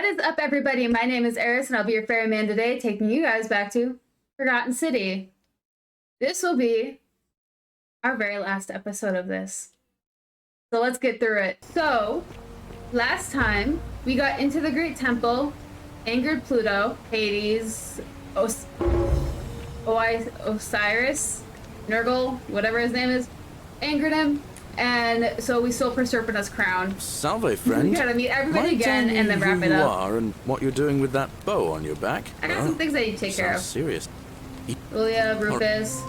What is up, everybody? My name is Eris, and I'll be your ferryman today, taking you guys back to Forgotten City. This will be our very last episode of this. So let's get through it. So, last time, we got into the Great Temple, angered Pluto, Hades, Osiris, Nurgle, whatever his name is, angered him. And so we stole Proserpina's crown. Salve, friend. We gotta meet everybody again and then wrap it Who you up. are and what you're doing with that bow on your back. I got some things I need to take care of. Serious. Julia, Rufus,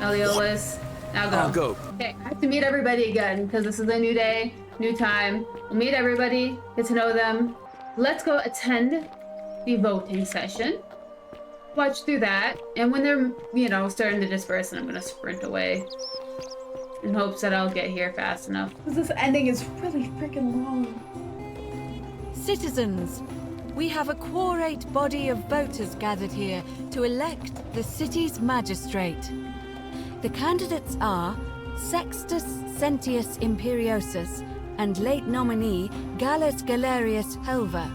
Eliolus. Now go. I'll go. Okay, I have to meet everybody again because this is a new day, new time. We'll meet everybody, get to know them. Let's go attend the voting session. Watch through that, and when they're, starting to disperse, I'm gonna sprint away in hopes that I'll get here fast enough. Because this ending is really freaking long. Citizens, we have a quorate body of voters gathered here to elect the city's magistrate. The candidates are Sextus Sentius Imperiosus and late nominee Gallus Galerius Helva.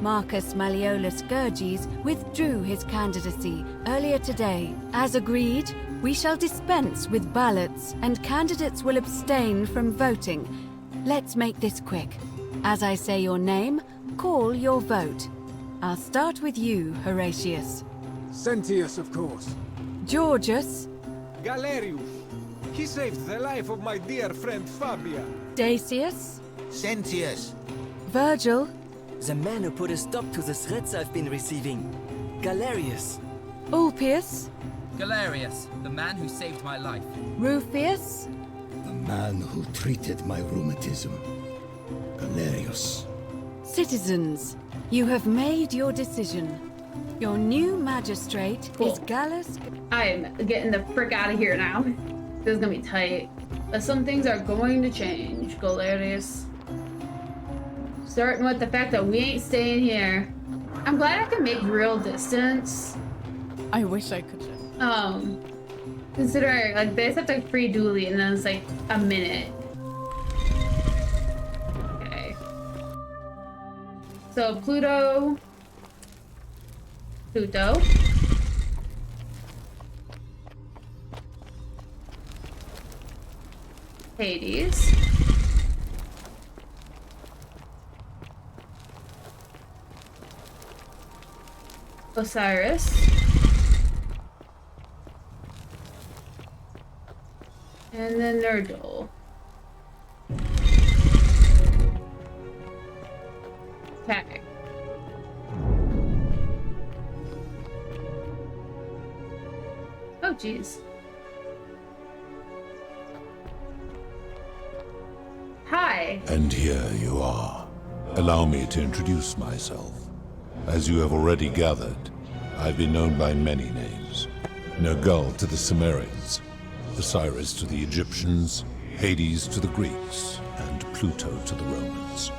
Marcus Malleolus Gurges withdrew his candidacy earlier today. As agreed, we shall dispense with ballots and candidates will abstain from voting. Let's make this quick. As I say your name, call your vote. I'll start with you, Horatius. Sentius, of course. Georgius. Galerius. He saved the life of my dear friend Fabia. Dacius. Sentius. Virgil. The man who put a stop to the threats I've been receiving. Galerius. Ulpius. Galerius, the man who saved my life. Rufius. The man who treated my rheumatism. Galerius. Citizens, you have made your decision. Your new magistrate is Gallus. I'm getting the frick out of here now. This is gonna be tight. But some things are going to change, Galerius. Starting with the fact that we ain't staying here. I'm glad I can make real distance. I wish I could just. Considering, like, they just have to free dually and then it's like a minute. Okay. So, Pluto. Hades. Osiris. And then Nurgle. Okay. Oh, jeez. Hi. And here you are. Allow me to introduce myself. As you have already gathered, I've been known by many names. Nergal to the Cimmerians, Osiris to the Egyptians, Hades to the Greeks, and Pluto to the Romans.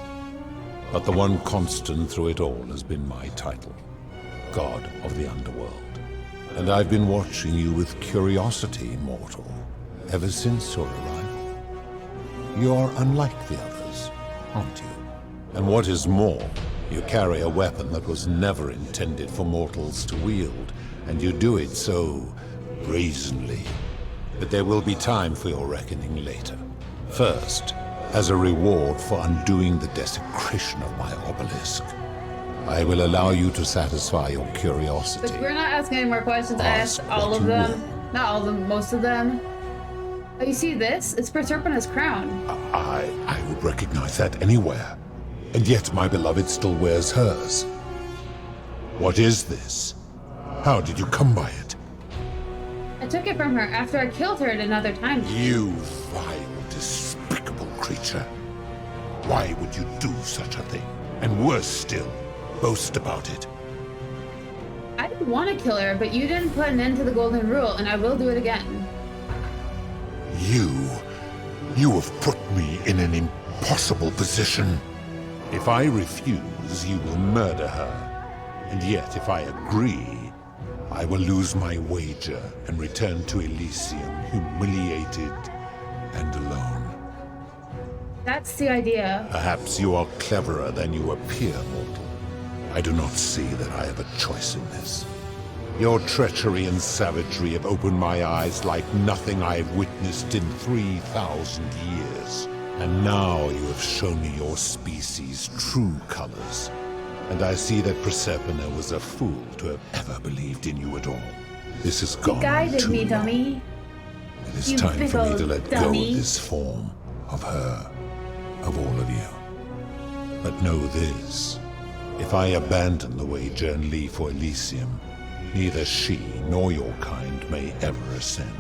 But the one constant through it all has been my title, God of the Underworld. And I've been watching you with curiosity, mortal, ever since your arrival. You're unlike the others, aren't you? And what is more, you carry a weapon that was never intended for mortals to wield, and you do it so brazenly. But there will be time for your reckoning later. First, as a reward for undoing the desecration of my obelisk, I will allow you to satisfy your curiosity. But we're not asking any more questions. I asked all of them. Not all of them, most of them. Oh, you see this? It's Proserpina's crown. I would recognize that anywhere. And yet my beloved still wears hers. What is this? How did you come by it? I took it from her after I killed her at another time. You vile, despicable creature. Why would you do such a thing? And worse still, boast about it. I didn't want to kill her, but you didn't put an end to the golden rule, and I will do it again. You have put me in an impossible position. If I refuse, you will murder her. And yet, if I agree, I will lose my wager and return to Elysium humiliated and alone. That's the idea. Perhaps you are cleverer than you appear, mortal. I do not see that I have a choice in this. Your treachery and savagery have opened my eyes like nothing I have witnessed in 3,000 years. And now you have shown me your species' true colors. And I see that Persephone was a fool to have ever believed in you at all. This has You gone guided too me, long. dummy. It is You time big for me old to let go dummy. of this form, of her, of all of you. But know this, if I abandon the wager and leave for Elysium, neither she nor your kind may ever ascend.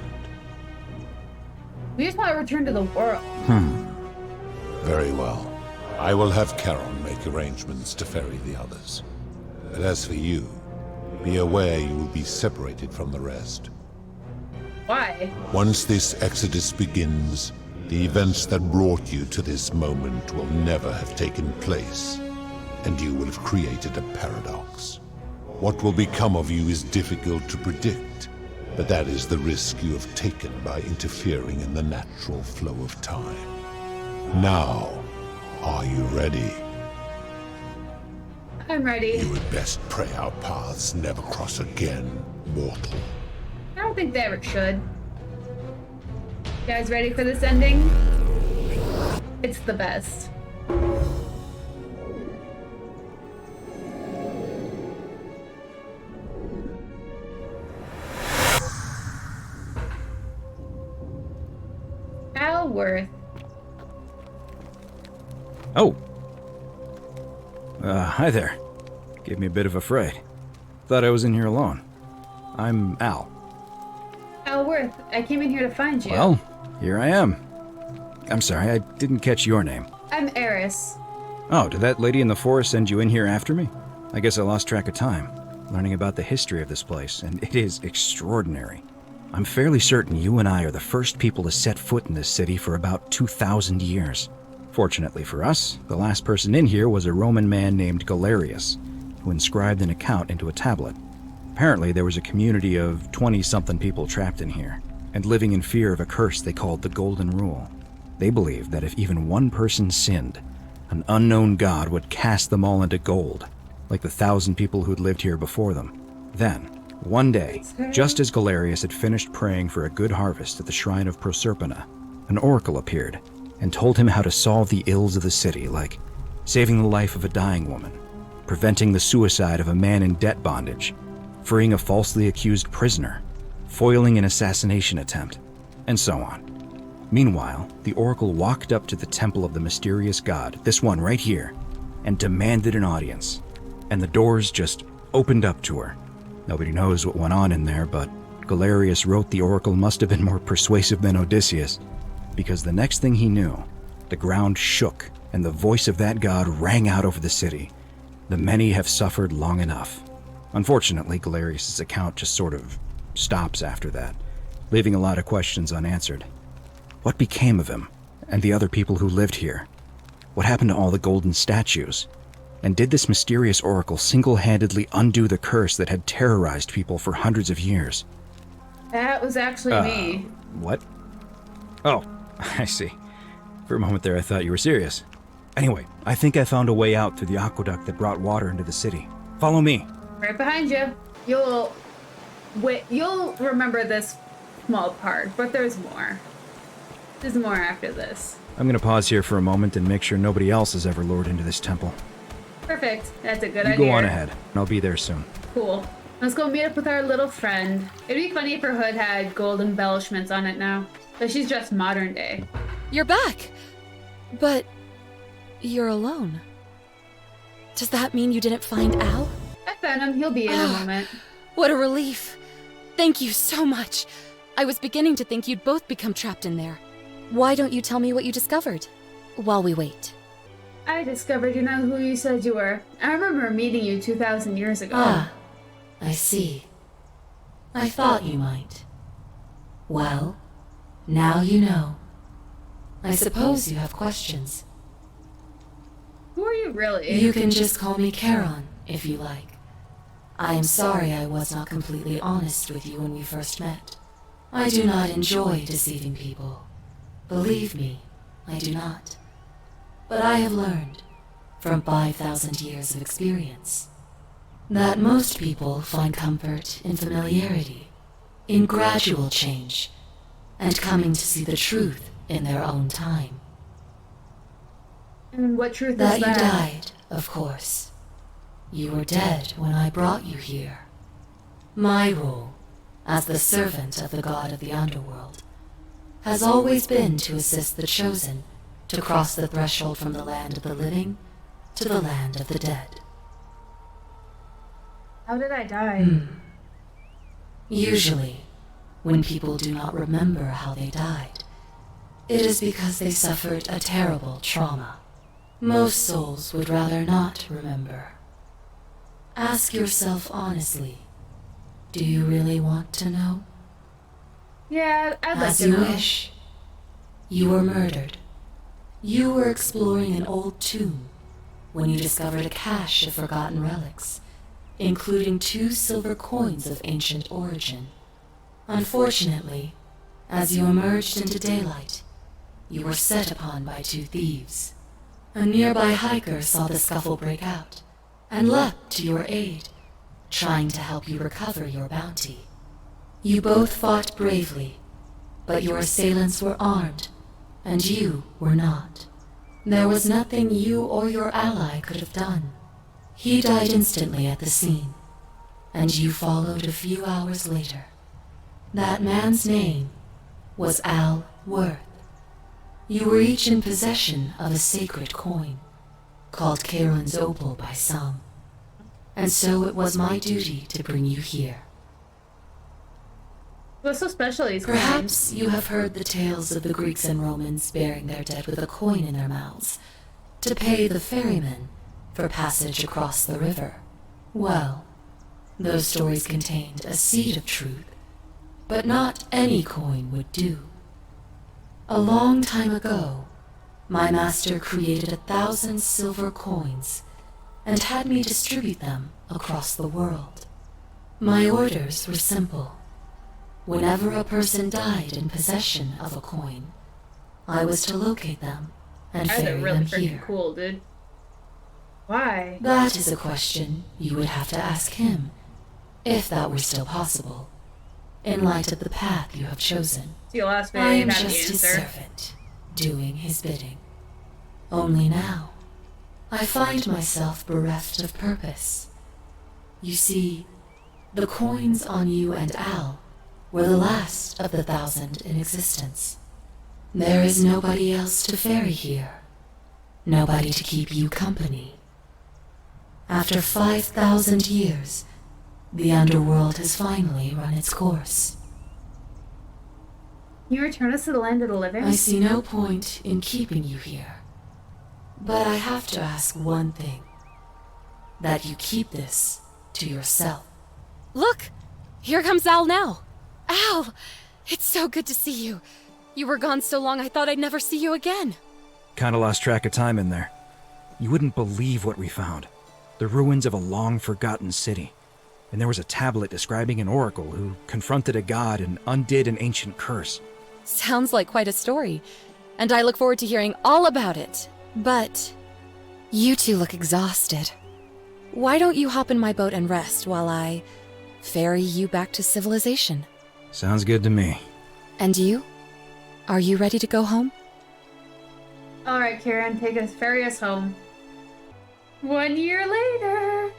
We just want to return to the world. Very well. I will have Charon make arrangements to ferry the others. But as for you, be aware you will be separated from the rest. Why? Once this exodus begins, the events that brought you to this moment will never have taken place, and you will have created a paradox. What will become of you is difficult to predict, but that is the risk you have taken by interfering in the natural flow of time. Now, are you ready? I'm ready. You had best pray our paths never cross again, mortal. I don't think they ever should. You guys ready for this ending? It's the best. Alworth. Oh. Hi there. Gave me a bit of a fright. Thought I was in here alone. I'm Al. Alworth, I came in here to find you. Well, here I am. I'm sorry, I didn't catch your name. I'm Eris. Oh, did that lady in the forest send you in here after me? I guess I lost track of time, learning about the history of this place, and it is extraordinary. I'm fairly certain you and I are the first people to set foot in this city for about 2,000 years. Fortunately for us, the last person in here was a Roman man named Galerius, who inscribed an account into a tablet. Apparently, there was a community of 20-something people trapped in here, and living in fear of a curse they called the Golden Rule. They believed that if even one person sinned, an unknown god would cast them all into gold, like the 1,000 people who'd lived here before them. Then, one day, just as Galerius had finished praying for a good harvest at the shrine of Proserpina, an oracle appeared and told him how to solve the ills of the city, like saving the life of a dying woman, preventing the suicide of a man in debt bondage, freeing a falsely accused prisoner, foiling an assassination attempt, and so on. Meanwhile, the oracle walked up to the temple of the mysterious god, this one right here, and demanded an audience. And the doors just opened up to her. Nobody knows what went on in there, but Galerius wrote the oracle must have been more persuasive than Odysseus, because the next thing he knew, the ground shook and the voice of that god rang out over the city. The many have suffered long enough. Unfortunately, Galerius' account just sort of stops after that, leaving a lot of questions unanswered. What became of him and the other people who lived here? What happened to all the golden statues? And did this mysterious oracle single-handedly undo the curse that had terrorized people for hundreds of years? That was actually me. What? Oh, I see. For a moment there, I thought you were serious. Anyway, I think I found a way out through the aqueduct that brought water into the city. Follow me. Right behind you. You'll remember this small part, but there's more. There's more after this. I'm gonna pause here for a moment and make sure nobody else has ever lured into this temple. Perfect. That's a good You idea. go on ahead. I'll be there soon. Cool. Let's go meet up with our little friend. It'd be funny if her hood had gold embellishments on it now. But she's just modern day. You're back! But you're alone. Does that mean you didn't find Al? I found him. He'll be in a moment. What a relief. Thank you so much. I was beginning to think you'd both become trapped in there. Why don't you tell me what you discovered while we wait? I discovered you're not who you said you were. I remember meeting you 2,000 years ago. Ah, I see. I thought you might. Well, now you know. I suppose you have questions. Who are you really? You can just call me Charon, if you like. I am sorry I was not completely honest with you when we first met. I do not enjoy deceiving people. Believe me, I do not. But I have learned, from 5,000 years of experience, that most people find comfort in familiarity, in gradual change, and coming to see the truth in their own time. And what truth That is you that? died, of course. You were dead when I brought you here. My role, as the servant of the god of the underworld, has always been to assist the chosen to cross the threshold from the land of the living to the land of the dead. How did I die? Usually, when people do not remember how they died, it is because they suffered a terrible trauma. Most souls would rather not remember. Ask yourself honestly, do you really want to know? Yeah, I'd like As to you know. wish. You were murdered. You were exploring an old tomb when you discovered a cache of forgotten relics, including 2 silver coins of ancient origin. Unfortunately, as you emerged into daylight, you were set upon by 2 thieves. A nearby hiker saw the scuffle break out and leapt to your aid, trying to help you recover your bounty. You both fought bravely, but your assailants were armed, and you were not. There was nothing you or your ally could have done. He died instantly at the scene, and you followed a few hours later. That man's name was Al Worth. You were each in possession of a sacred coin, called Charon's Opal by some, and so it was my duty to bring you here. What's so special these coins? Perhaps you have heard the tales of the Greeks and Romans burying their dead with a coin in their mouths to pay the ferryman for passage across the river. Well, those stories contained a seed of truth, but not any coin would do. A long time ago, my master created 1,000 silver coins and had me distribute them across the world. My orders were simple. Whenever a person died in possession of a coin, I was to locate them and Guys are ferry really them freaking here. cool, dude. Why? That is a question you would have to ask him, if that were still possible, in light of the path you have chosen. It's your last video, I you am have the just his answer. servant, doing his bidding. Only now, I find myself bereft of purpose. You see, the coins on you and Al were the last of the 1,000 in existence. There is nobody else to ferry here. Nobody to keep you company. After 5,000 years, the underworld has finally run its course. Can you return us to the land of the living? I see no point in keeping you here. But I have to ask one thing. That you keep this to yourself. Look! Here comes Al now. Al! It's so good to see you. You were gone so long I thought I'd never see you again. Kinda lost track of time in there. You wouldn't believe what we found. The ruins of a long-forgotten city. And there was a tablet describing an oracle who confronted a god and undid an ancient curse. Sounds like quite a story, and I look forward to hearing all about it. But you two look exhausted. Why don't you hop in my boat and rest while I ferry you back to civilization? Sounds good to me. And you? Are you ready to go home? Alright, Kieran, ferry us home. 1 year later!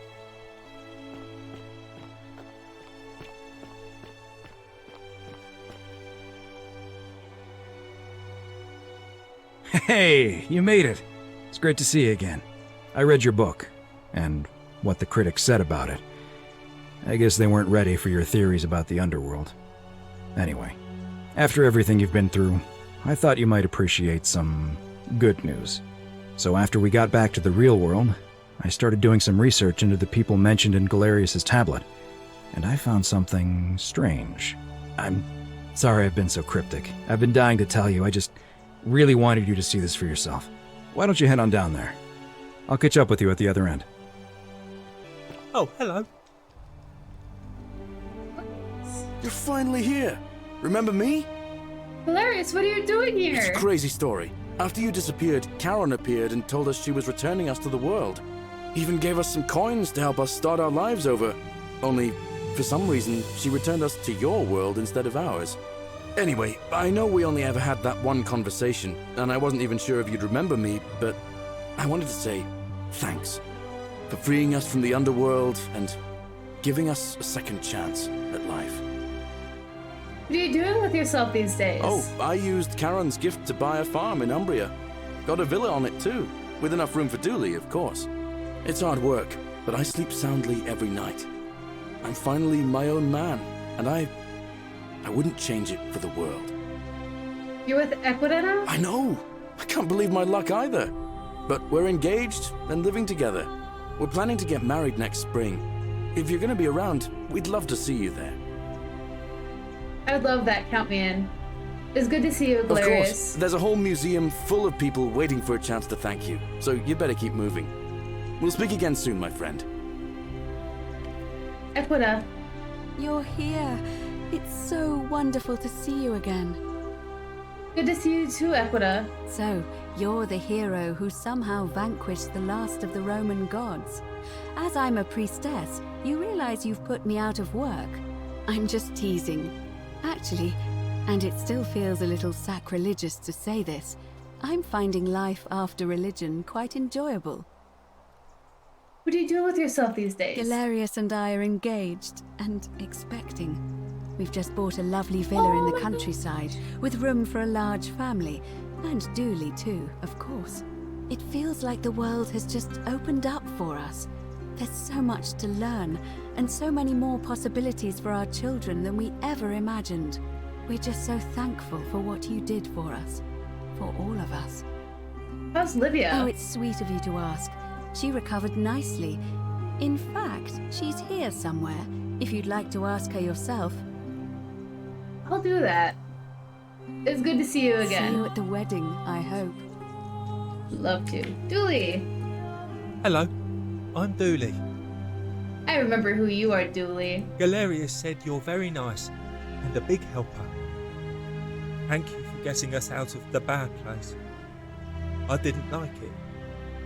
Hey, you made it. It's great to see you again. I read your book, and what the critics said about it. I guess they weren't ready for your theories about the underworld. Anyway, after everything you've been through, I thought you might appreciate some good news. So after we got back to the real world, I started doing some research into the people mentioned in Galerius' tablet, and I found something strange. I'm sorry I've been so cryptic. I've been dying to tell you, I just really wanted you to see this for yourself. Why don't you head on down there? I'll catch up with you at the other end. Oh, hello. You're finally here. Remember me? Hilarious, what are you doing It's here? a crazy story. After you disappeared, Charon appeared and told us she was returning us to the world. Even gave us some coins to help us start our lives over. Only, for some reason, she returned us to your world instead of ours. Anyway, I know we only ever had that one conversation, and I wasn't even sure if you'd remember me, but I wanted to say thanks for freeing us from the underworld and giving us a second chance at life. What are you doing with yourself these days? Oh, I used Charon's gift to buy a farm in Umbria. Got a villa on it too, with enough room for Dooley, of course. It's hard work, but I sleep soundly every night. I'm finally my own man, and I wouldn't change it for the world. You're with Equita now? I know! I can't believe my luck either. But we're engaged and living together. We're planning to get married next spring. If you're gonna be around, we'd love to see you there. I would love that. Count me in. It's good to see you, Of course. Galerius. There's a whole museum full of people waiting for a chance to thank you, so you better keep moving. We'll speak again soon, my friend. Equita. You're here. It's so wonderful to see you again. Good to see you too, Equita. So, you're the hero who somehow vanquished the last of the Roman gods. As I'm a priestess, you realize you've put me out of work. I'm just teasing. Actually, and it still feels a little sacrilegious to say this, I'm finding life after religion quite enjoyable. What are you doing with yourself these days? Galerius and I are engaged and expecting. We've just bought a lovely villa in the countryside with room for a large family, and Dooley too, of course. It feels like the world has just opened up for us. There's so much to learn, and so many more possibilities for our children than we ever imagined. We're just so thankful for what you did for us. For all of us. How's Livia? Oh, it's sweet of you to ask. She recovered nicely. In fact, she's here somewhere, if you'd like to ask her yourself. I'll do that. It's good to see you again. See you at the wedding, I hope. Love to. Dooley. Hello, I'm Dooley. I remember who you are, Dooley. Galerius said you're very nice and a big helper. Thank you for getting us out of the bad place. I didn't like it.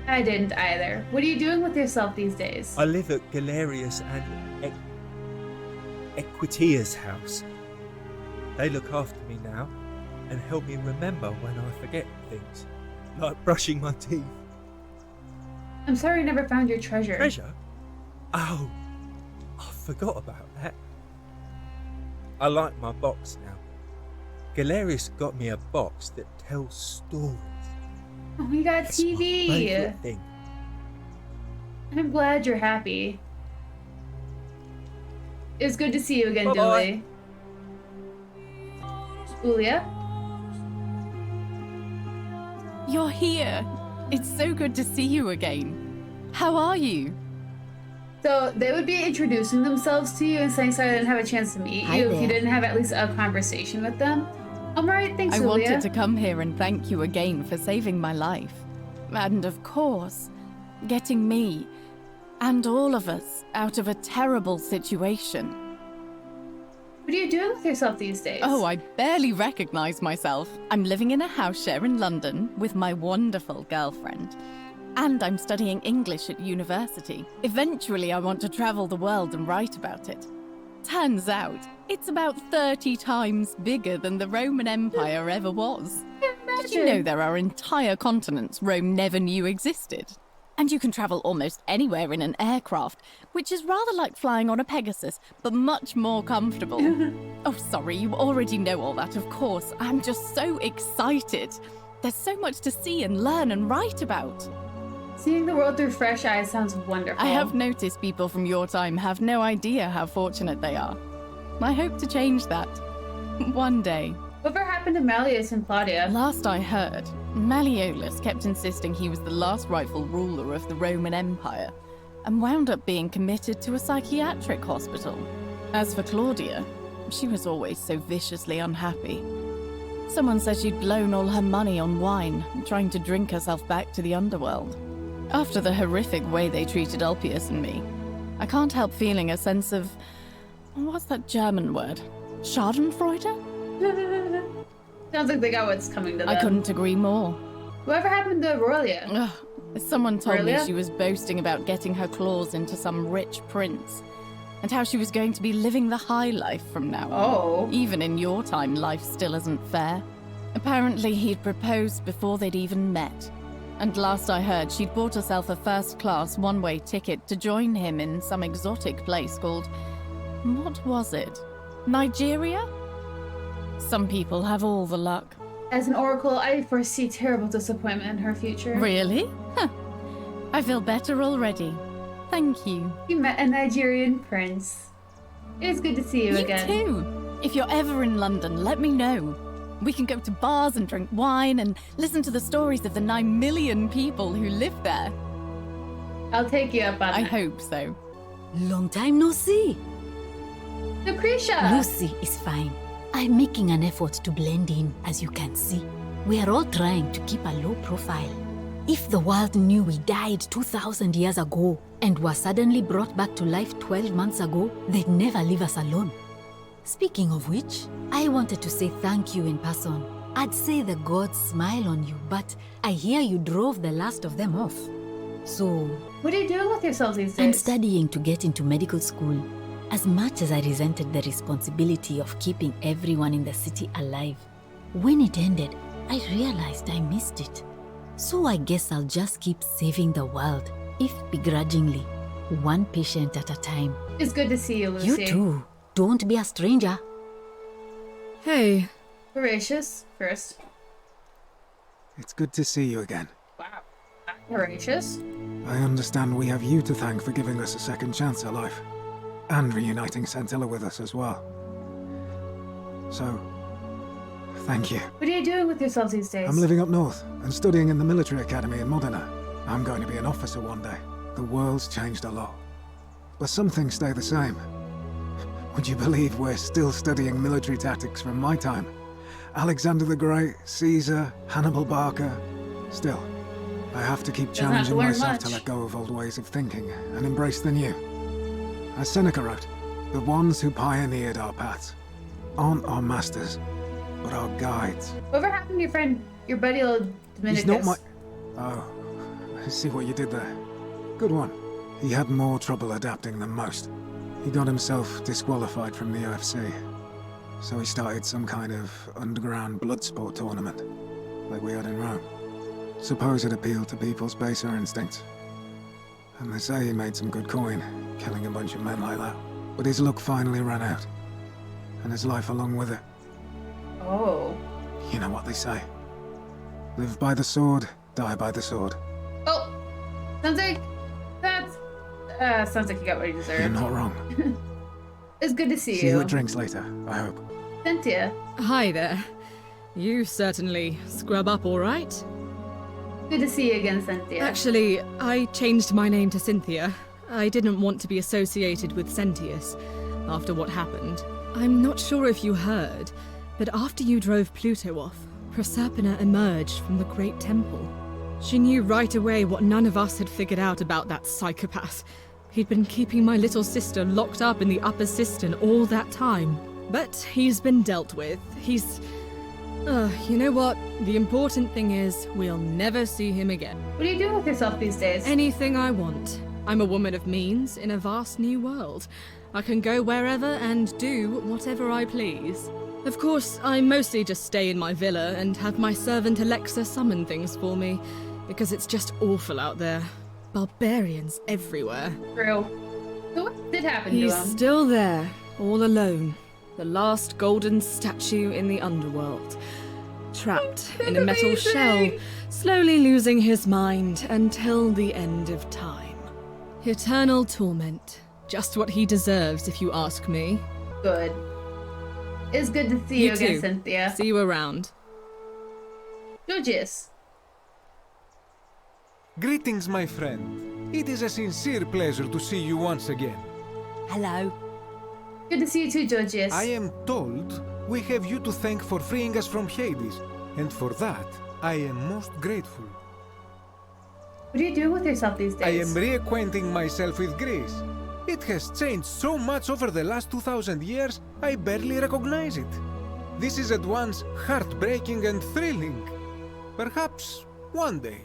I didn't either. What are you doing with yourself these days? I live at Galerius and Equitia's house. They look after me now and help me remember when I forget things, like brushing my teeth. I'm sorry I never found your treasure. Treasure? Oh, I forgot about that. I like my box now. Galerius got me a box that tells stories. Oh, we got It's my TV. favourite thing. I'm glad you're happy. It's good to see you again, Bye-bye. Dooley. Julia? You're here. It's so good to see you again. How are you? So they would be introducing themselves to you and saying sorry I didn't have a chance to meet Hi you if there. you didn't have at least a conversation with them. I'm alright, thanks, I Julia. wanted to come here and thank you again for saving my life. And of course, getting me and all of us out of a terrible situation. What are you doing with yourself these days? Oh, I barely recognize myself. I'm living in a house share in London with my wonderful girlfriend. And I'm studying English at university. Eventually, I want to travel the world and write about it. Turns out, it's about 30 times bigger than the Roman Empire ever was. Did you know there are entire continents Rome never knew existed? And you can travel almost anywhere in an aircraft, which is rather like flying on a Pegasus, but much more comfortable. Oh, sorry, you already know all that, of course. I'm just so excited. There's so much to see and learn and write about. Seeing the world through fresh eyes sounds wonderful. I have noticed people from your time have no idea how fortunate they are. I hope to change that. One day. Whatever happened to Malleus and Claudia? Last I heard, Malleolus kept insisting he was the last rightful ruler of the Roman Empire, and wound up being committed to a psychiatric hospital. As for Claudia, she was always so viciously unhappy. Someone said she'd blown all her money on wine, trying to drink herself back to the underworld. After the horrific way they treated Ulpius and me, I can't help feeling a sense of... what's that German word? Schadenfreude? Sounds like they got what's coming to them. I couldn't agree more. Whatever happened to Aurelia? Ugh, Someone told me Aurelia? she was boasting about getting her claws into some rich prince, and how she was going to be living the high life from now on. Oh. Even in your time, life still isn't fair. Apparently, he'd proposed before they'd even met. And last I heard, she'd bought herself a first-class one-way ticket to join him in some exotic place called... what was it? Nigeria? Some people have all the luck. As an oracle, I foresee terrible disappointment in her future. Really? Huh. I feel better already. Thank you. You met a Nigerian prince. It is good to see you again. You too. If you're ever in London, let me know. We can go to bars and drink wine and listen to the stories of the 9 million people who live there. I'll take you up on I that. hope so. Long time no see. Lucretia! Lucy is fine. I'm making an effort to blend in, as you can see. We are all trying to keep a low profile. If the world knew we died 2,000 years ago and were suddenly brought back to life 12 months ago, they'd never leave us alone. Speaking of which, I wanted to say thank you in person. I'd say the gods smile on you, but I hear you drove the last of them off. So... what are you doing with yourselves these days? I'm studying to get into medical school. As much as I resented the responsibility of keeping everyone in the city alive, when it ended, I realized I missed it. So I guess I'll just keep saving the world, if begrudgingly, one patient at a time. It's good to see you, Lucy. You too. Don't be a stranger. Hey. Horatius, first. It's good to see you again. Wow. Horatius? I understand we have you to thank for giving us a second chance at life. And reuniting Centilla with us as well. So, thank you. What are you doing with yourselves these days? I'm living up north and studying in the military academy in Modena. I'm going to be an officer one day. The world's changed a lot. But some things stay the same. Would you believe we're still studying military tactics from my time? Alexander the Great, Caesar, Hannibal Barca. Still, I have to keep challenging myself to let go of old ways of thinking and embrace the new. As Seneca wrote, the ones who pioneered our paths aren't our masters, but our guides. Whatever happened to your friend, your buddy old Dominicus? He's not my... Oh, I see what you did there. Good one. He had more trouble adapting than most. He got himself disqualified from the UFC. So he started some kind of underground blood sport tournament, like we had in Rome. Suppose it appealed to people's baser instincts. And they say he made some good coin, killing a bunch of men like that. But his luck finally ran out. And his life along with it. Oh. You know what they say. Live by the sword, die by the sword. Oh! Sounds like... that's... sounds like you got what you deserved. You're not wrong. It's good to see you. See you at drinks later, I hope. Cynthia. Hi there. You certainly scrub up all right. Good to see you again, Cynthia. Actually, I changed my name to Cynthia. I didn't want to be associated with Sentius after what happened. I'm not sure if you heard, but after you drove Pluto off, Proserpina emerged from the Great Temple. She knew right away what none of us had figured out about that psychopath. He'd been keeping my little sister locked up in the upper cistern all that time. But he's been dealt with. He's... you know what? The important thing is, we'll never see him again. What are you doing with yourself these days? Anything I want. I'm a woman of means in a vast new world. I can go wherever and do whatever I please. Of course, I mostly just stay in my villa and have my servant Alexa summon things for me, because it's just awful out there. Barbarians everywhere. True. So what did happen to He's him? still there, all alone. The last golden statue in the underworld. Trapped in a metal shell, slowly losing his mind until the end of time. Eternal torment. Just what he deserves, if you ask me. Good. It's good to see you again, too. Cynthia. See you around. Georgius. Greetings, my friend. It is a sincere pleasure to see you once again. Hello. Good to see you too, Georgius. I am told we have you to thank for freeing us from Hades, and for that, I am most grateful. What are you doing with yourself these days? I am reacquainting myself with Greece. It has changed so much over the last 2,000 years, I barely recognize it. This is at once heartbreaking and thrilling. Perhaps one day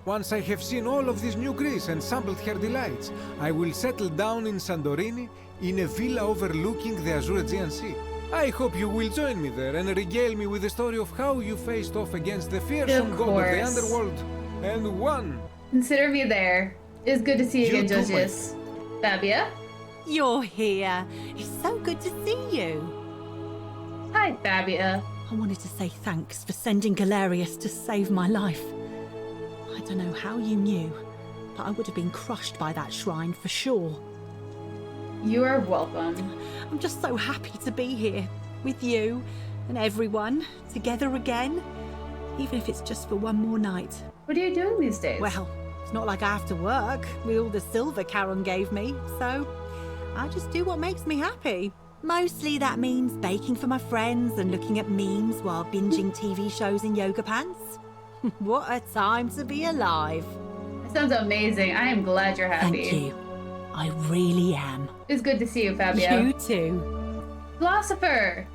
Once I have seen all of this new Greece and sampled her delights, I will settle down in Santorini in a villa overlooking the Azure Aegean Sea. I hope you will join me there and regale me with the story of how you faced off against the fearsome god of the underworld and won. Consider me there. It's good to see you again, too, Judges. Fabia? You're here. It's so good to see you. Hi, Fabia. I wanted to say thanks for sending Galerius to save my life. I don't know how you knew, but I would have been crushed by that shrine for sure. You are welcome. I'm just so happy to be here with you and everyone together again, even if it's just for one more night. What are you doing these days? Well, it's not like I have to work with all the silver Charon gave me, so I just do what makes me happy. Mostly that means baking for my friends and looking at memes while binging TV shows in yoga pants. What a time to be alive. That sounds amazing. I am glad you're happy. Thank you. I really am. It's good to see you, Fabio. You too. Philosopher!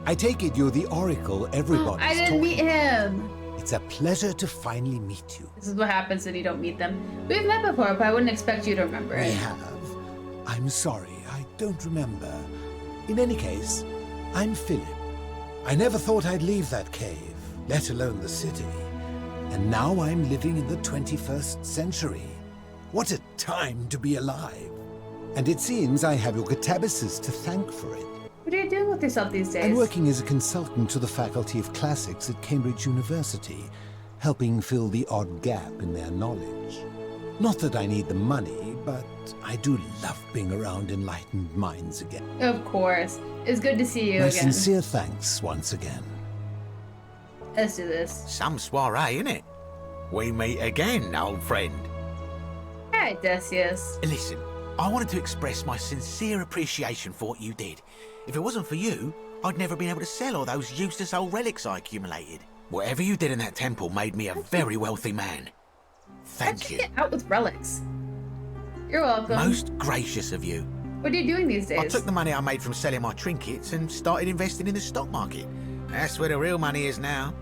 I take it you're the oracle everybody's I didn't meet him! It's a pleasure to finally meet you. This is what happens when you don't meet them. We've met before, but I wouldn't expect you to remember it. We have. I'm sorry, I don't remember. In any case, I'm Philip. I never thought I'd leave that cave, let alone the city. And now I'm living in the 21st century. What a time to be alive. And it seems I have your catabasis to thank for it. What are you doing with yourself these days? I'm working as a consultant to the Faculty of Classics at Cambridge University, helping fill the odd gap in their knowledge. Not that I need the money, but I do love being around enlightened minds again. Of course. It's good to see you My again. sincere thanks once again. Let's do this. Some soiree, innit? We meet again, old friend. Hi, Decius. Listen, I wanted to express my sincere appreciation for what you did. If it wasn't for you, I'd never been able to sell all those useless old relics I accumulated. Whatever you did in that temple made me a very wealthy man. Thank you. Get out with relics. You're welcome. Most gracious of you. What are you doing these days? I took the money I made from selling my trinkets and started investing in the stock market. That's where the real money is now.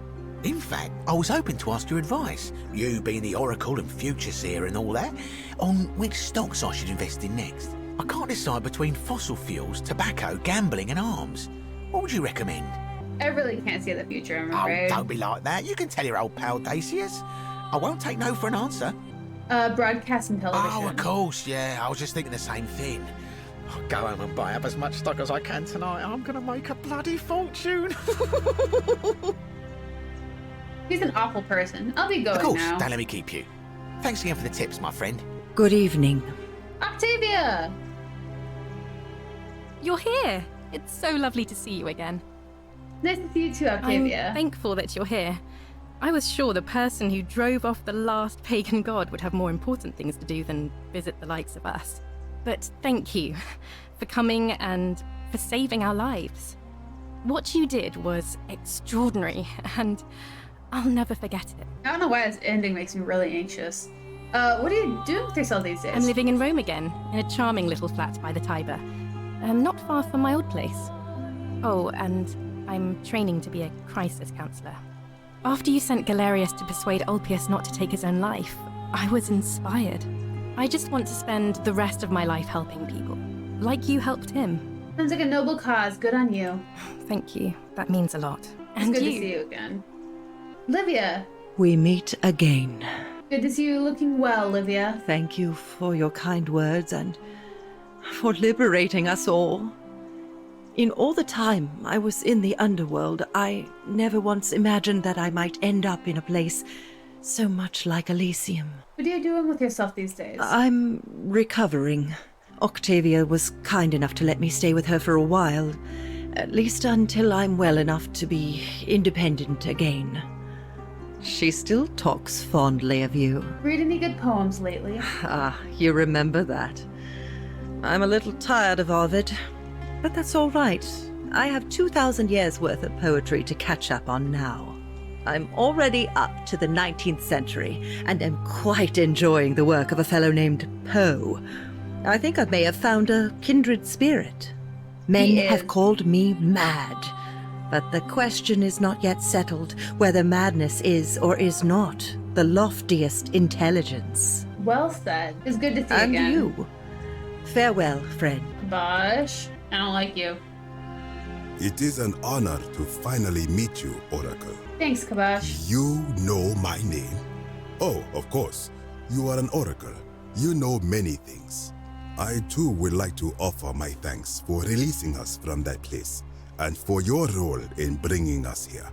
In fact, I was hoping to ask your advice, you being the oracle and future seer and all that, on which stocks I should invest in next. I can't decide between fossil fuels, tobacco, gambling and arms. What would you recommend? I really can't see the future, I'm Oh, afraid. don't be like that. You can tell your old pal Dacius. I won't take no for an answer. Broadcast and television. Oh, of course, yeah. I was just thinking the same thing. I'll go home and buy up as much stock as I can tonight. I'm going to make a bloody fortune. He's an awful person. I'll be going Of course, now. don't let me keep you. Thanks again for the tips, my friend. Good evening. Octavia! You're here. It's so lovely to see you again. Nice to see you too, Octavia. I'm thankful that you're here. I was sure the person who drove off the last pagan god would have more important things to do than visit the likes of us. But thank you for coming and for saving our lives. What you did was extraordinary, and I'll never forget it. I don't know why this ending makes me really anxious. What are you doing with yourself these days? I'm living in Rome again, in a charming little flat by the Tiber. Not far from my old place. Oh, and I'm training to be a crisis counselor. After you sent Galerius to persuade Ulpius not to take his own life, I was inspired. I just want to spend the rest of my life helping people, like you helped him. Sounds like a noble cause. Good on you. Thank you. That means a lot. It's And good you. to see you again. Livia! We meet again. Good to see you looking well, Livia. Thank you for your kind words and for liberating us all. In all the time I was in the underworld, I never once imagined that I might end up in a place so much like Elysium. What are you doing with yourself these days? I'm recovering. Octavia was kind enough to let me stay with her for a while, at least until I'm well enough to be independent again. She still talks fondly of you. Read any good poems lately? Ah, you remember that. I'm a little tired of Ovid, but that's all right. I have 2,000 years worth of poetry to catch up on now. I'm already up to the 19th century, and am quite enjoying the work of a fellow named Poe. I think I may have found a kindred spirit. Men have called me mad, But the question is not yet settled whether madness is or is not the loftiest intelligence. Well said. It's good to see you And again. you. Farewell, friend. Bosh, I don't like you. It is an honor to finally meet you, Oracle. Thanks, Kabash. You know my name? Oh, of course. You are an Oracle. You know many things. I too would like to offer my thanks for releasing us from that place and for your role in bringing us here.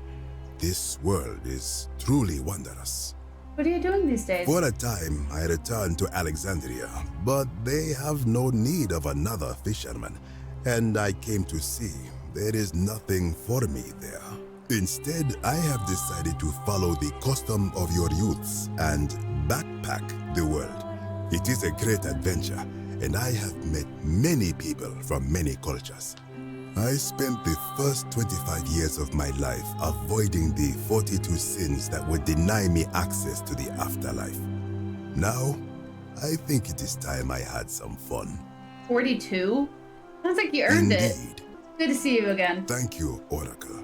This world is truly wondrous. What are you doing these days? For a time, I returned to Alexandria, but they have no need of another fisherman, and I came to see there is nothing for me there. Instead, I have decided to follow the custom of your youths and backpack the world. It is a great adventure, and I have met many people from many cultures. I spent the first 25 years of my life avoiding the 42 sins that would deny me access to the afterlife. Now, I think it is time I had some fun. 42? Sounds like you earned it. Indeed. Good to see you again. Thank you, Oracle.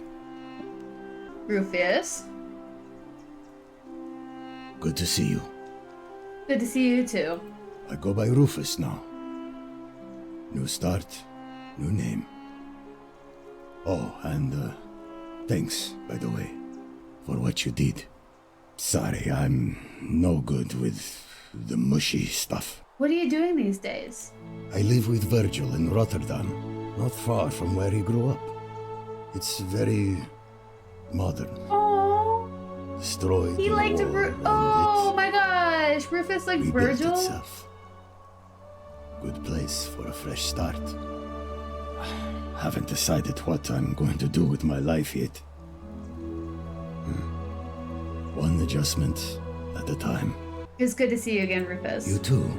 Rufus. Good to see you. Good to see you too. I go by Rufus now. New start, new name. Oh, and thanks, by the way, for what you did. Sorry, I'm no good with the mushy stuff. What are you doing these days? I live with Virgil in Rotterdam, not far from where he grew up. It's very modern. Oh, Destroyed. he liked oh my gosh, Rufus liked rebuilt Virgil. itself. Good place for a fresh start. Haven't decided what I'm going to do with my life yet. One adjustment at a time. It's good to see you again, Rufus. You too.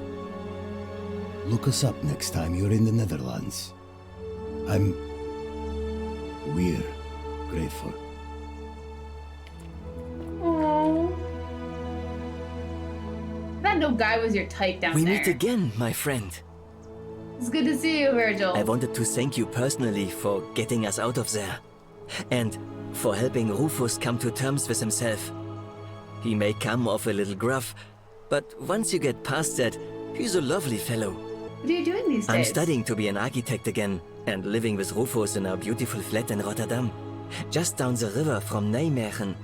Look us up next time you're in the Netherlands. We're grateful. Oh. That no guy was your type down We there. meet again, my friend. It's good to see you, Virgil. I wanted to thank you personally for getting us out of there. And for helping Rufus come to terms with himself. He may come off a little gruff, but once you get past that, he's a lovely fellow. What are you doing these days? I'm studying to be an architect again, and living with Rufus in our beautiful flat in Rotterdam. Just down the river from Nijmegen,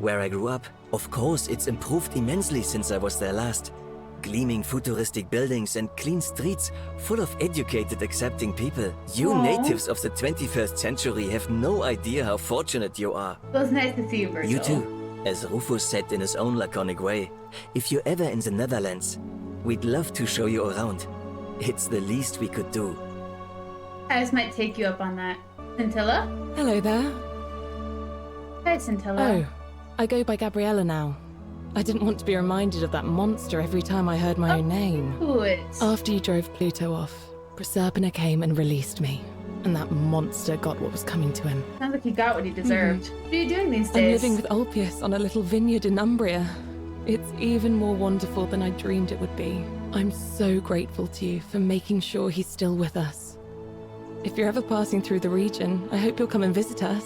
where I grew up. Of course, it's improved immensely since I was there last. Gleaming futuristic buildings and clean streets full of educated, accepting people. You Aww. natives of the 21st century have no idea how fortunate you are. It was nice to see you, Virgil. You too. As Rufus said in his own laconic way, if you're ever in the Netherlands, we'd love to show you around. It's the least we could do. I just might take you up on that. Scintilla? Hello there. Hi, Scintilla. Oh, I go by Gabriella now. I didn't want to be reminded of that monster every time I heard my own name. Good. After you drove Pluto off, Proserpina came and released me. And that monster got what was coming to him. Sounds like he got what he deserved. What are you doing these I'm days? living with Ulpius on a little vineyard in Umbria. It's even more wonderful than I dreamed it would be. I'm so grateful to you for making sure he's still with us. If you're ever passing through the region, I hope you'll come and visit us.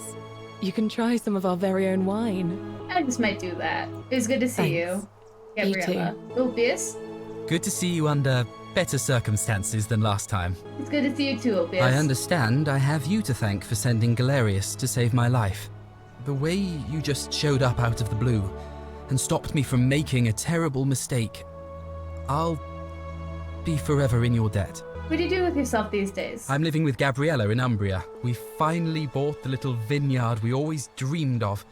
You can try some of our very own wine. I just might do that. It was good to see you, Gabriella. Ulpius? Good to see you under better circumstances than last time. It's good to see you too, Ulpius. I understand I have you to thank for sending Galerius to save my life. The way you just showed up out of the blue and stopped me from making a terrible mistake. I'll be forever in your debt. What do you do with yourself these days? I'm living with Gabriella in Umbria. We finally bought the little vineyard we always dreamed of.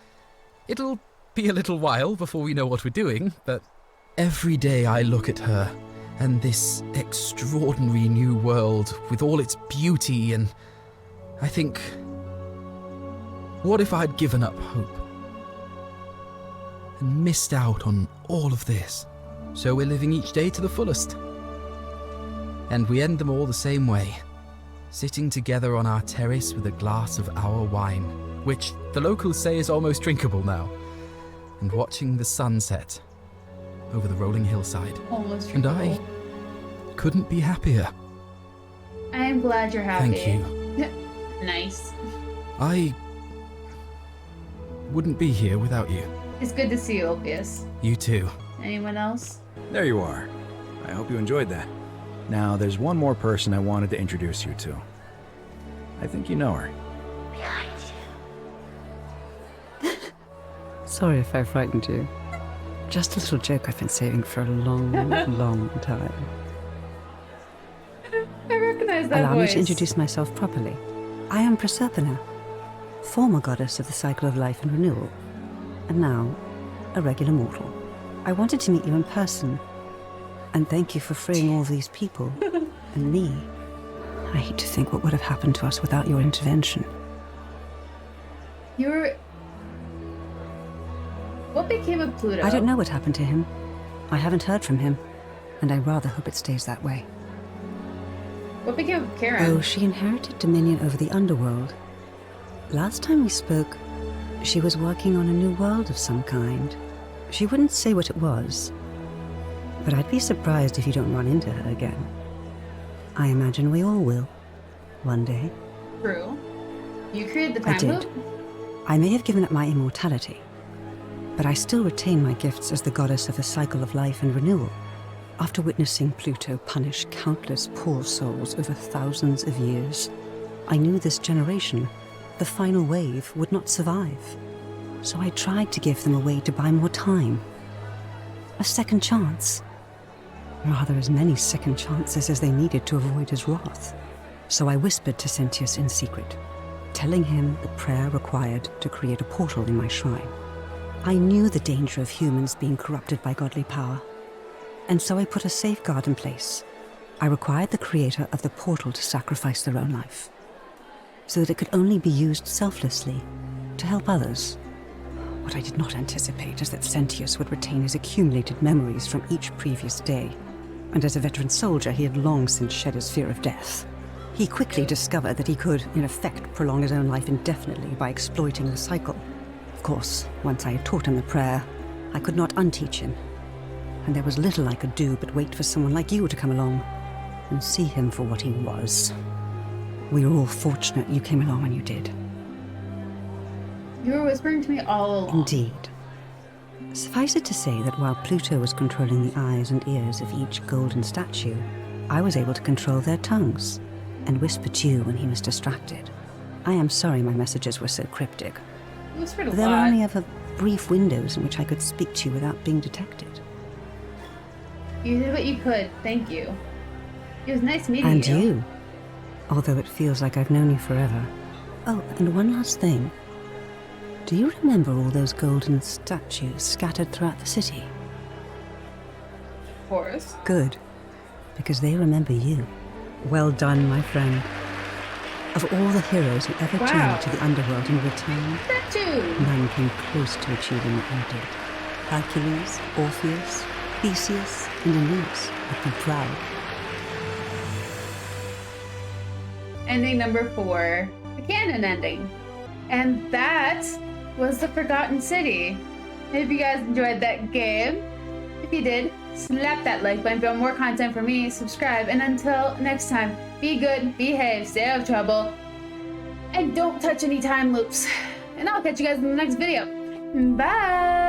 It'll be a little while before we know what we're doing, but every day I look at her and this extraordinary new world with all its beauty, and I think, what if I'd given up hope and missed out on all of this? So we're living each day to the fullest. And we end them all the same way, sitting together on our terrace with a glass of our wine, which the locals say is almost drinkable now, and watching the sunset over the rolling hillside. Almost And drinkable. I couldn't be happier. I am glad you're happy. Thank you. Nice. I wouldn't be here without you. It's good to see you, Ulpius. You too. Anyone else? There you are. I hope you enjoyed that. Now, there's one more person I wanted to introduce you to. I think you know her. Sorry if I frightened you. Just a little joke I've been saving for a long, long time. I recognize that Allow voice. me to introduce myself properly. I am Proserpina, former goddess of the cycle of life and renewal, and now a regular mortal. I wanted to meet you in person, and thank you for freeing all these people, and me. I hate to think what would have happened to us without your intervention. What became of Pluto? I don't know what happened to him. I haven't heard from him, and I rather hope it stays that way. What became of Karen? Oh, she inherited dominion over the underworld. Last time we spoke, she was working on a new world of some kind. She wouldn't say what it was, but I'd be surprised if you don't run into her again. I imagine we all will, one day. True. You created the time I did. loop? I may have given up my immortality, but I still retain my gifts as the goddess of the cycle of life and renewal. After witnessing Pluto punish countless poor souls over thousands of years, I knew this generation, the final wave, would not survive. So I tried to give them a way to buy more time. A second chance. Rather, as many second chances as they needed to avoid his wrath. So I whispered to Sentius in secret, telling him the prayer required to create a portal in my shrine. I knew the danger of humans being corrupted by godly power, and so I put a safeguard in place. I required the creator of the portal to sacrifice their own life, so that it could only be used selflessly to help others. What I did not anticipate is that Sentius would retain his accumulated memories from each previous day, and as a veteran soldier, he had long since shed his fear of death. He quickly discovered that he could, in effect, prolong his own life indefinitely by exploiting the cycle. Of course, once I had taught him the prayer, I could not unteach him, and there was little I could do but wait for someone like you to come along and see him for what he was. We were all fortunate you came along when you did. You were whispering to me all along. Indeed. Suffice it to say that while Pluto was controlling the eyes and ears of each golden statue, I was able to control their tongues and whisper to you when he was distracted. I am sorry my messages were so cryptic. You whispered a There were lot. only ever brief windows in which I could speak to you without being detected. You did what you could. Thank you. It was nice meeting And you. you. Although it feels like I've known you forever. Oh, and one last thing. Do you remember all those golden statues scattered throughout the city? Of course. Good, because they remember you. Well done, my friend. Of all the heroes who ever Wow. journeyed to the underworld in return, Statue! none came close to achieving what you did. Hercules, Orpheus, Theseus, and Aeneas would be proud. Ending number 4, the canon ending. And that was the Forgotten City. I hope you guys enjoyed that game. If you did, slap that like button. If you want more content from me, subscribe. And until next time, be good, behave, stay out of trouble, and don't touch any time loops. And I'll catch you guys in the next video. Bye!